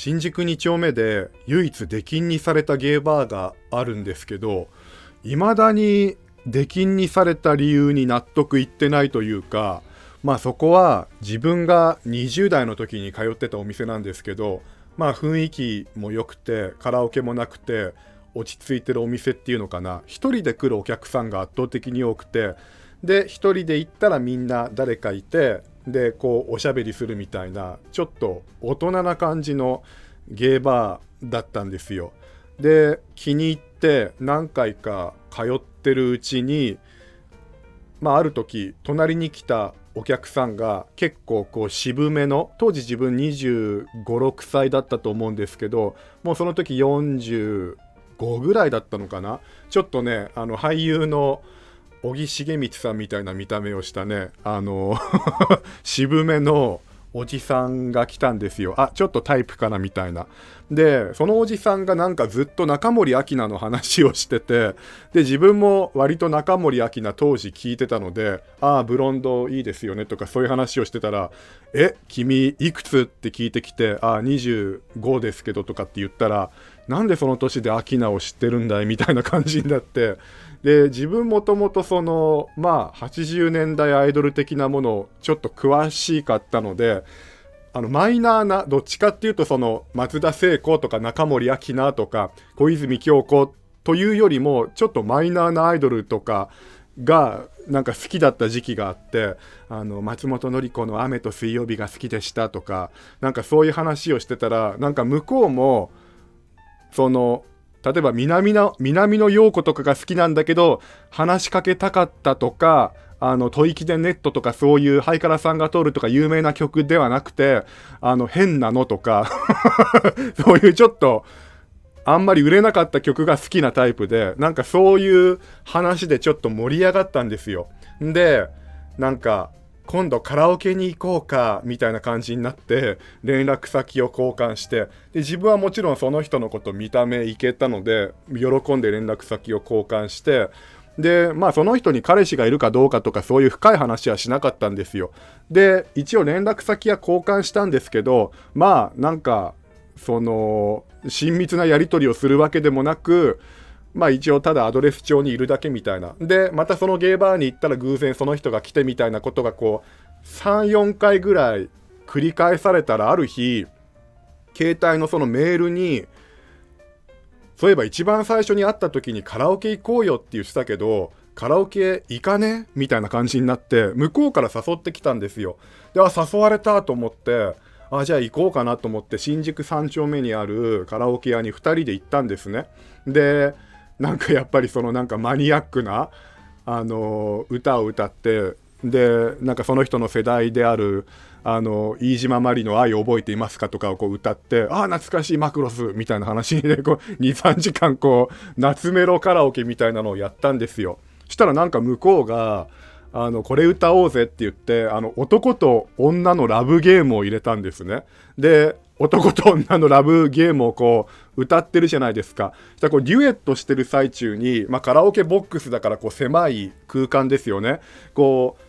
新宿2丁目で唯一出禁にされたゲーバーがあるんですけど、未だに出禁にされた理由に納得いってないというか、そこは自分が20代の時に通ってたお店なんですけど、雰囲気も良くてカラオケもなくて落ち着いてるお店っていうのかな。一人で来るお客さんが圧倒的に多くて、で一人で行ったらみんな誰かいて、でこうおしゃべりするみたいな、ちょっと大人な感じのゲーバーだったんですよ。で気に入って何回か通ってるうちに、ある時隣に来たお客さんが結構こう渋めの、当時自分25、6歳だったと思うんですけど、もうその時45ぐらいだったのかな。ちょっとね、俳優の小木茂光さんみたいな見た目をしたね、渋めのおじさんが来たんですよ。ちょっとタイプかなみたいな。でそのおじさんがなんかずっと中森明菜の話をしてて、で自分も割と中森明菜当時聞いてたので、ブロンドいいですよねとかそういう話をしてたら、君いくつって聞いてきて、25ですけどとかって言ったら、なんでその年で明菜を知ってるんだいみたいな感じになって、で自分もともとその80年代アイドル的なものをちょっと詳しかったので、マイナーな、どっちかっていうとその松田聖子とか中森明菜とか小泉今日子というよりもちょっとマイナーなアイドルとかがなんか好きだった時期があって、松本紀子の雨と水曜日が好きでしたとか、なんかそういう話をしてたら、なんか向こうもその例えば南野陽子とかが好きなんだけど話しかけたかったとか、吐息でネットとかそういうハイカラさんが通るとか有名な曲ではなくて、変なのとかそういうちょっとあんまり売れなかった曲が好きなタイプで、なんかそういう話でちょっと盛り上がったんですよ。でなんか今度カラオケに行こうかみたいな感じになって連絡先を交換して、で自分はもちろんその人のこと見た目いけたので喜んで連絡先を交換して、でその人に彼氏がいるかどうかとかそういう深い話はしなかったんですよ。で一応連絡先は交換したんですけど、なんかその親密なやり取りをするわけでもなく、一応ただアドレス帳にいるだけみたいな。でまたそのゲーバーに行ったら偶然その人が来てみたいなことがこう 3,4 回ぐらい繰り返されたら、ある日携帯のそのメールに、そういえば一番最初に会った時にカラオケ行こうよって言ってたけどカラオケ行かねみたいな感じになって、向こうから誘ってきたんですよ。で誘われたと思って、じゃあ行こうかなと思って新宿3丁目にあるカラオケ屋に2人で行ったんですね。でなんかやっぱりそのなんかマニアックな歌を歌って、でなんかその人の世代である飯島まりの愛を覚えていますかとかをこう歌って、懐かしいマクロスみたいな話にね、こう 2,3 時間こう夏メロカラオケみたいなのをやったんですよ。したらなんか向こうがこれ歌おうぜって言って、男と女のラブゲームを入れたんですね。で男と女のラブゲームをこう歌ってるじゃないですか。したらこうデュエットしてる最中に、カラオケボックスだからこう狭い空間ですよね。こう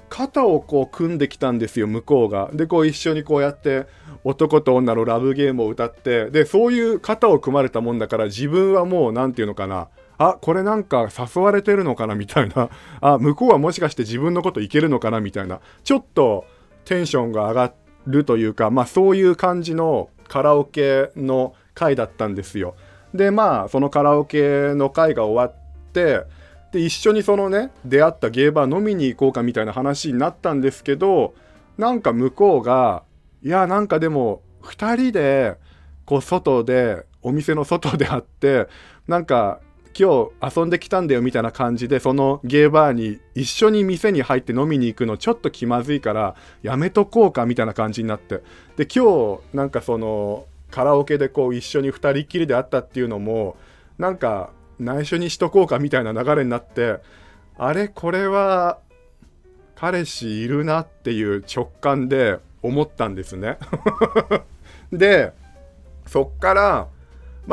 肩をこう組んできたんですよ向こうが。でこう一緒にこうやって男と女のラブゲームを歌って、でそういう肩を組まれたもんだから、自分はもうなんていうのかな、これなんか誘われてるのかなみたいな、向こうはもしかして自分のこといけるのかなみたいな、ちょっとテンションが上がるというか、そういう感じのカラオケの会だったんですよ。でそのカラオケの会が終わって、で一緒にそのね出会ったゲーバー飲みに行こうかみたいな話になったんですけど、なんか向こうがなんかでも2人でこう外でお店の外で会って、なんか今日遊んできたんだよみたいな感じで、そのゲーバーに一緒に店に入って飲みに行くのちょっと気まずいからやめとこうかみたいな感じになって、で今日なんかそのカラオケでこう一緒に2人っきりで会ったっていうのもなんか内緒にしとこうかみたいな流れになって、これは彼氏いるなっていう直感で思ったんですねでそっから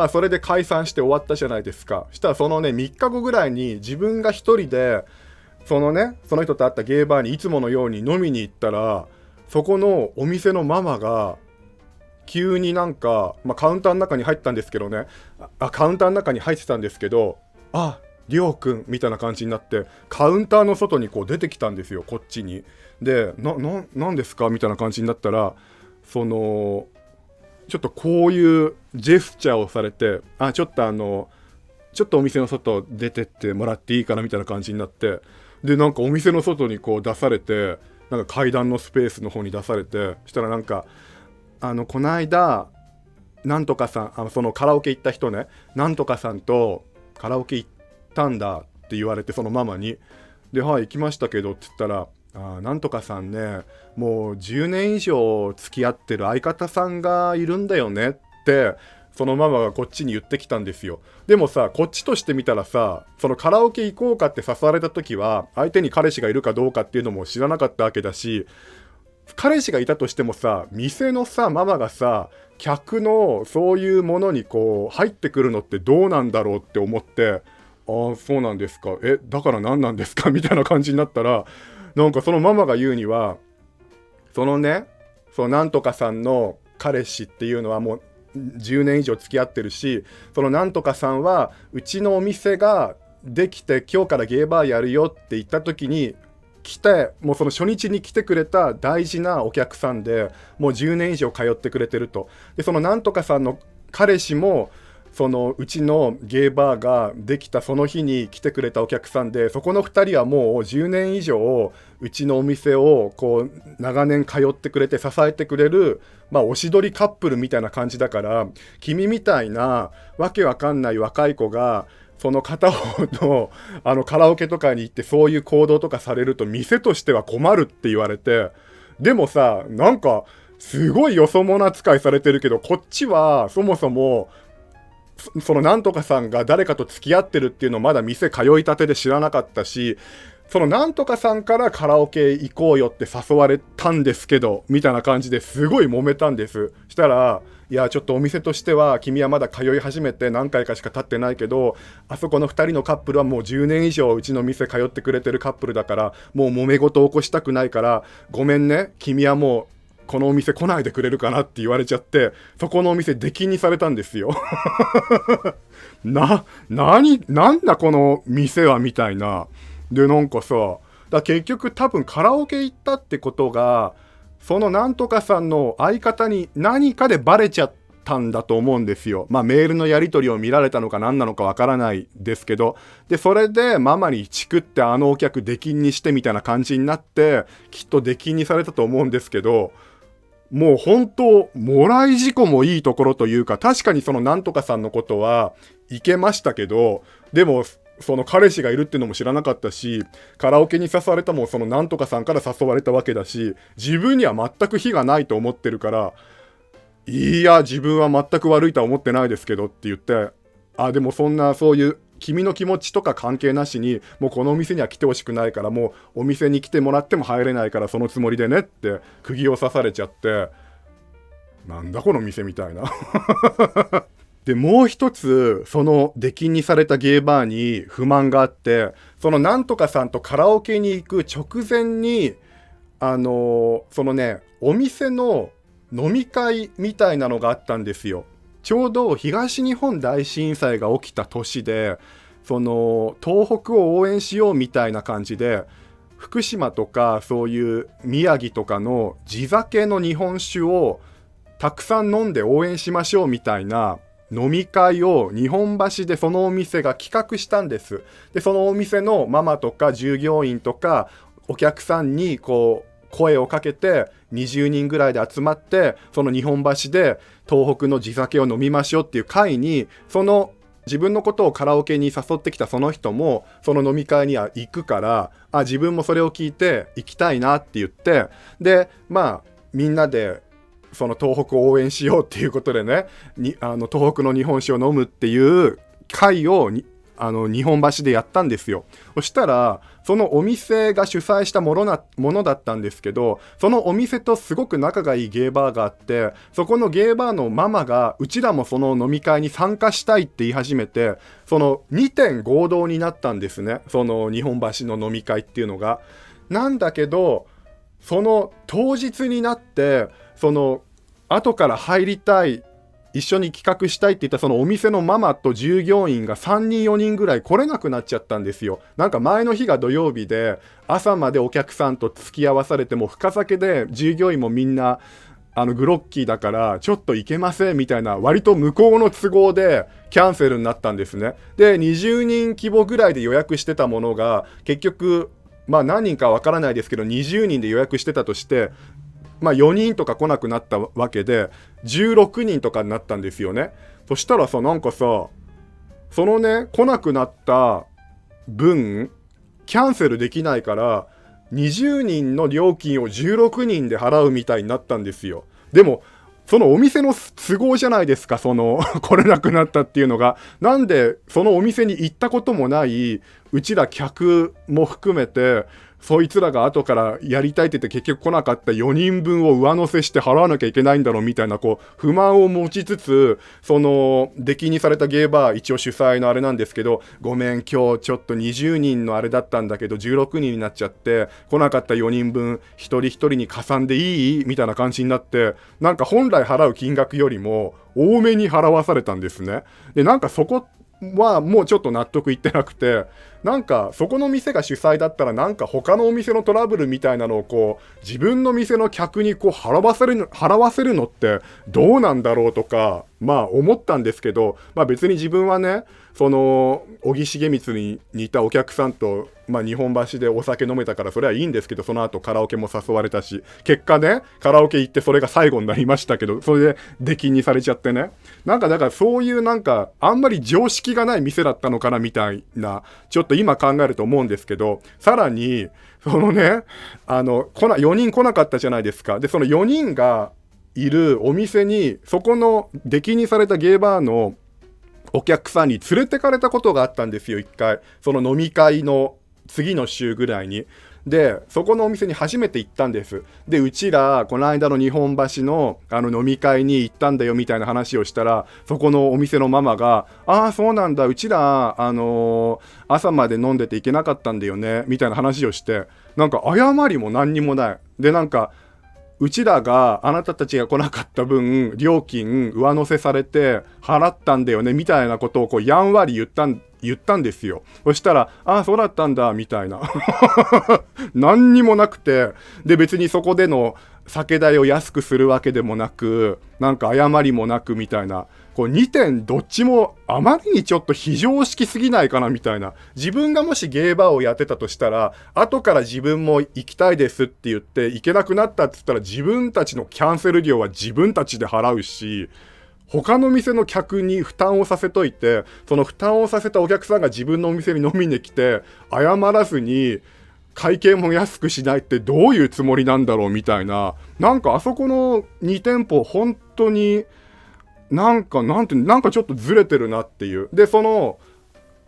それで解散して終わったじゃないですか。したらそのね3日後ぐらいに自分が一人でその人と会ったゲーバーにいつものように飲みに行ったら、そこのお店のママが急になんか、カウンターの中に入ったんですけどね、カウンターの中に入ってたんですけど、りょうくんみたいな感じになって、カウンターの外にこう出てきたんですよ、こっちに。で、なんですかみたいな感じになったら、ちょっとこういうジェスチャーをされて、ちょっとお店の外出てってもらっていいかなみたいな感じになって、で、なんかお店の外にこう出されて、なんか階段のスペースの方に出されて、したらなんか、この間、なんとかさん、そのカラオケ行った人ね、なんとかさんとカラオケ行ったんだって言われて、そのママに。で、はい、行きましたけどって言ったら、なんとかさんね、もう10年以上付き合ってる相方さんがいるんだよねって、そのママがこっちに言ってきたんですよ。でもさ、こっちとしてみたらさ、そのカラオケ行こうかって誘われた時は、相手に彼氏がいるかどうかっていうのも知らなかったわけだし、彼氏がいたとしてもさ、店のさ、ママがさ、客のそういうものにこう入ってくるのってどうなんだろうって思って、そうなんですか、だから何なんですかみたいな感じになったら、なんかそのママが言うには、そのなんとかさんの彼氏っていうのはもう10年以上付き合ってるし、そのなんとかさんはうちのお店ができて今日からゲーバーやるよって言った時にもうその初日に来てくれた大事なお客さんで、もう10年以上通ってくれてると。で、そのなんとかさんの彼氏もそのうちのゲーバーができたその日に来てくれたお客さんで、そこの2人はもう10年以上うちのお店をこう長年通ってくれて支えてくれる、おしどりカップルみたいな感じだから、君みたいなわけわかんない若い子がその片方のカラオケとかに行ってそういう行動とかされると店としては困るって言われて、でもさ、なんかすごいよそ者扱いされてるけど、こっちはそもそもそのなんとかさんが誰かと付き合ってるっていうのをまだ店通いたてで知らなかったし、そのなんとかさんからカラオケ行こうよって誘われたんですけどみたいな感じですごい揉めたんです。したら、いやちょっとお店としては君はまだ通い始めて何回かしか経ってないけど、あそこの2人のカップルはもう10年以上うちの店通ってくれてるカップルだから、もう揉め事を起こしたくないからごめんね、君はもうこのお店来ないでくれるかなって言われちゃって、そこのお店出禁にされたんですよ。なんだこの店はみたいな。で、なんかさ、結局多分カラオケ行ったってことが、そのなんとかさんの相方に何かでバレちゃったんだと思うんですよ。メールのやり取りを見られたのか何なのかわからないですけど、で、それでママにチクってお客出禁にしてみたいな感じになって、きっと出禁にされたと思うんですけど、もう本当、もらい事故もいいところというか、確かにそのなんとかさんのことはいけましたけど、でも、その彼氏がいるっていうのも知らなかったし、カラオケに誘われたもそのなんとかさんから誘われたわけだし、自分には全く非がないと思ってるから、いや、自分は全く悪いとは思ってないですけどって言って、でもそういう君の気持ちとか関係なしに、もうこのお店には来てほしくないから、もうお店に来てもらっても入れないからそのつもりでねって釘を刺されちゃって、なんだこの店みたいな。で、もう一つ、その出禁にされたゲーバーに不満があって、そのなんとかさんとカラオケに行く直前に、そのね、お店の飲み会みたいなのがあったんですよ。ちょうど東日本大震災が起きた年で、その東北を応援しようみたいな感じで、福島とかそういう宮城とかの地酒の日本酒をたくさん飲んで応援しましょうみたいな飲み会を日本橋でそのお店が企画したんです。で、そのお店のママとか従業員とかお客さんにこう声をかけて20人ぐらいで集まって、その日本橋で東北の地酒を飲みましょうっていう会に、その自分のことをカラオケに誘ってきたその人もその飲み会には行くから、自分もそれを聞いて行きたいなって言って、でみんなでその東北を応援しようっていうことでね、東北の日本酒を飲むっていう会を日本橋でやったんですよ。そしたらそのお店が主催したものだったんですけど、そのお店とすごく仲がいいゲーバーがあって、そこのゲーバーのママがうちらもその飲み会に参加したいって言い始めて、その2点合同になったんですね、その日本橋の飲み会っていうのが。なんだけどその当日になって、その後から入りたい、一緒に企画したいって言ったそのお店のママと従業員が3人4人ぐらい来れなくなっちゃったんですよ。なんか前の日が土曜日で、朝までお客さんと付き合わされて、も深酒で従業員もみんなグロッキーだからちょっと行けませんみたいな、割と向こうの都合でキャンセルになったんですね。で20人規模ぐらいで予約してたものが結局まあ何人かわからないですけど20人で予約してたとして、まあ4人とか来なくなったわけで16人とかになったんですよね。そしたらさ、なんかさ、そのね来なくなった分キャンセルできないから20人の料金を16人で払うみたいになったんですよ。でもそのお店の都合じゃないですか、その来れなくなったっていうのが。なんでそのお店に行ったこともないうちら客も含めて、そいつらが後からやりたいって言って結局来なかった4人分を上乗せして払わなきゃいけないんだろうみたいな、こう不満を持ちつつ、その出禁にされたゲーバー一応主催のあれなんですけど、ごめん今日ちょっと20人のあれだったんだけど16人になっちゃって来なかった4人分一人一人に加算でいいみたいな感じになって、なんか本来払う金額よりも多めに払わされたんですね。でなんかそこはもうちょっと納得いってなくて、なんかそこの店が主催だったらなんか他のお店のトラブルみたいなのをこう自分の店の客にこう払わせるのってどうなんだろうとかまあ思ったんですけど、まあ別に自分はね、その小木重光に似たお客さんとまあ日本橋でお酒飲めたからそれはいいんですけど、その後カラオケも誘われたし、結果ねカラオケ行ってそれが最後になりましたけど、それで出禁にされちゃってね、なんかだからそういうなんかあんまり常識がない店だったのかなみたいな、ちょっと今考えると思うんですけど、さらにそのね4人来なかったじゃないですか。でその4人がいるお店にそこの出禁にされたゲーバーのお客さんに連れてかれたことがあったんですよ、一回。その飲み会の次の週ぐらいに。でそこのお店に初めて行ったんです。でうちらこの間の日本橋の飲み会に行ったんだよみたいな話をしたら、そこのお店のママがああそうなんだ、うちら朝まで飲んでて行けなかったんだよねみたいな話をして、なんか謝りも何にもない。でなんかうちらがあなたたちが来なかった分料金上乗せされて払ったんだよねみたいなことをこうやんわり言ったんですよ。そしたらああそうだったんだみたいな何にもなくて、で別にそこでの酒代を安くするわけでもなく、なんか謝りもなくみたいな、こう2点どっちもあまりにちょっと非常識すぎないかなみたいな。自分がもしゲーバーをやってたとしたら、後から自分も行きたいですって言って行けなくなったって言ったら自分たちのキャンセル料は自分たちで払うし、他の店の客に負担をさせといて、その負担をさせたお客さんが自分のお店に飲みに来て謝らずに会計も安くしないってどういうつもりなんだろうみたいな。なんかあそこの2店舗本当になんかちょっとずれてるなっていう。でその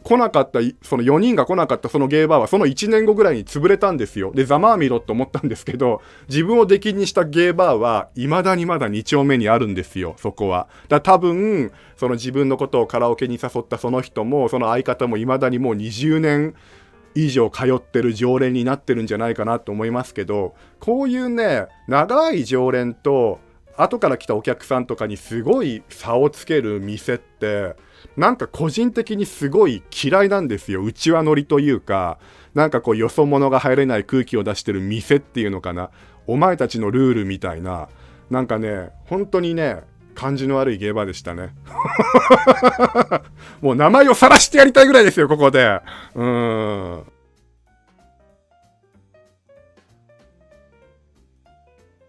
来なかったその4人が来なかったそのゲーバーはその1年後ぐらいに潰れたんですよ。でざまあみろって思ったんですけど、自分を出禁にしたゲーバーは未だにまだ2丁目にあるんですよ、そこは。だ多分その自分のことをカラオケに誘ったその人もその相方も未だにもう20年以上通ってる常連になってるんじゃないかなと思いますけど、こういうね長い常連と後から来たお客さんとかにすごい差をつける店ってなんか個人的にすごい嫌いなんですよ。うちわ乗りというか、なんかこうよそ者が入れない空気を出してる店っていうのかな、お前たちのルールみたいな、なんかね本当にね感じの悪いゲーバーでしたねもう名前を晒してやりたいぐらいですよここで。